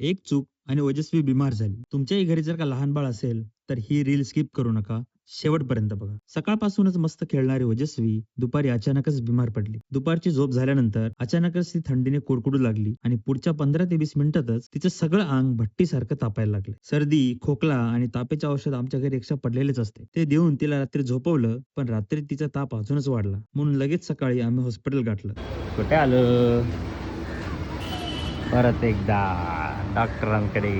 एक चूक आणि ओजस्वी बिमार झाली. तुमच्याही घरी जर का लहान बाळ असेल तर ही रील स्किप करू नका. शेवटपर्यंत बघा. सकाळपासूनच मस्त खेळणारी ओजस्वी दुपारी अचानकच बिमार पडली. दुपारची झोप झाल्यानंतर अचानकच ती थंडीने कुडकुडू लागली आणि पुढच्या 15 ते 20 मिनिटातच तिचं सगळं अंग भट्टीसारखं तापायला लागलं. सर्दी, खोकला आणि तापाचे औषध आमच्या घरी एक्स्ट्रा पडलेलेच असते. ते देऊन तिला रात्री झोपवलं, पण रात्री तिचा ताप अजूनच वाढला. म्हणून लगेच सकाळी आम्ही हॉस्पिटल गाठलं. कुठे आलं? परत एकदा डॉक्टरांकडे.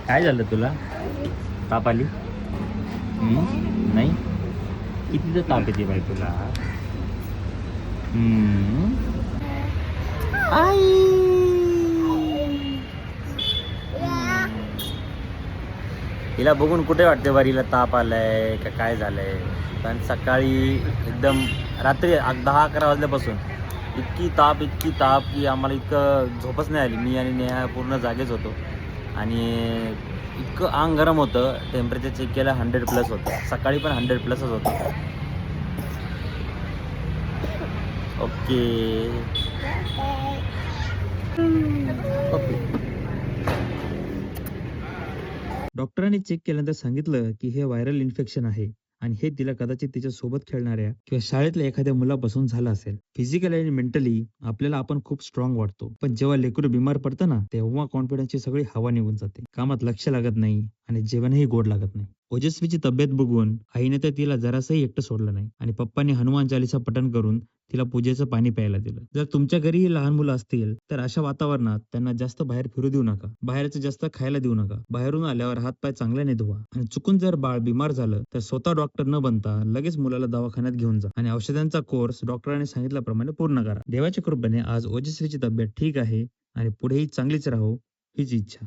काय झालं तुला? ताप आली? नाही. कितीचा ताप येते बाई तुला? हिला बघून कुठे वाटते बरं हिला ताप आलाय का काय झालंय? कारण सकाळी एकदम रात्री 10-11 वाजल्यापासून इतकी ताप की आम्हाला इतकं झोपच नाही आली. मी आणि नेहा पूर्ण जागेच होतो आणि इतकं अंग गरम होतं. टेम्परेचर चेक केलं 100+ होतं. सकाळी पण 100+च होतं. ओके. डॉक्टरांनी चेक केल्यानंतर सांगितलं की हे व्हायरल इन्फेक्शन आहे आणि हे तिला कदाचित तिच्या सोबत खेळणाऱ्या किंवा शाळेतल्या एखाद्या मुलापासून झालं असेल. फिजिकली आणि मेंटली आपल्याला आपण खूप स्ट्रॉंग वाटतो, पण जेव्हा लेकरू बिमार पडतं ना, तेव्हा कॉन्फिडन्सची सगळी हवा निघून जाते. कामात लक्ष लागत नाही आणि जेवणही गोड लागत नाही. ओजस्वीची तब्येत बघून आईने तर तिला जरासही एकटं सोडलं नाही आणि पप्पांनी हनुमान चालीसा पठण करून तिला पूजेचं पाणी प्यायला दिलं. जर तुमच्या घरीही लहान मुलं असतील तर अशा वातावरणात त्यांना जास्त बाहेर फिरू देऊ नका. बाहेरचं जास्त खायला देऊ नका. बाहेरून आल्यावर हातपाय चांगल्याने धुवा आणि चुकून जर बाळ बिमार झालं तर स्वतः डॉक्टर न बनता लगेच मुलाला दवाखान्यात घेऊन जा आणि औषधांचा कोर्स डॉक्टरांनी सांगितल्याप्रमाणे पूर्ण करा. देवाच्या कृपेने आज ओजस्वीची तब्येत ठीक आहे आणि पुढेही चांगलीच राहो हीच इच्छा.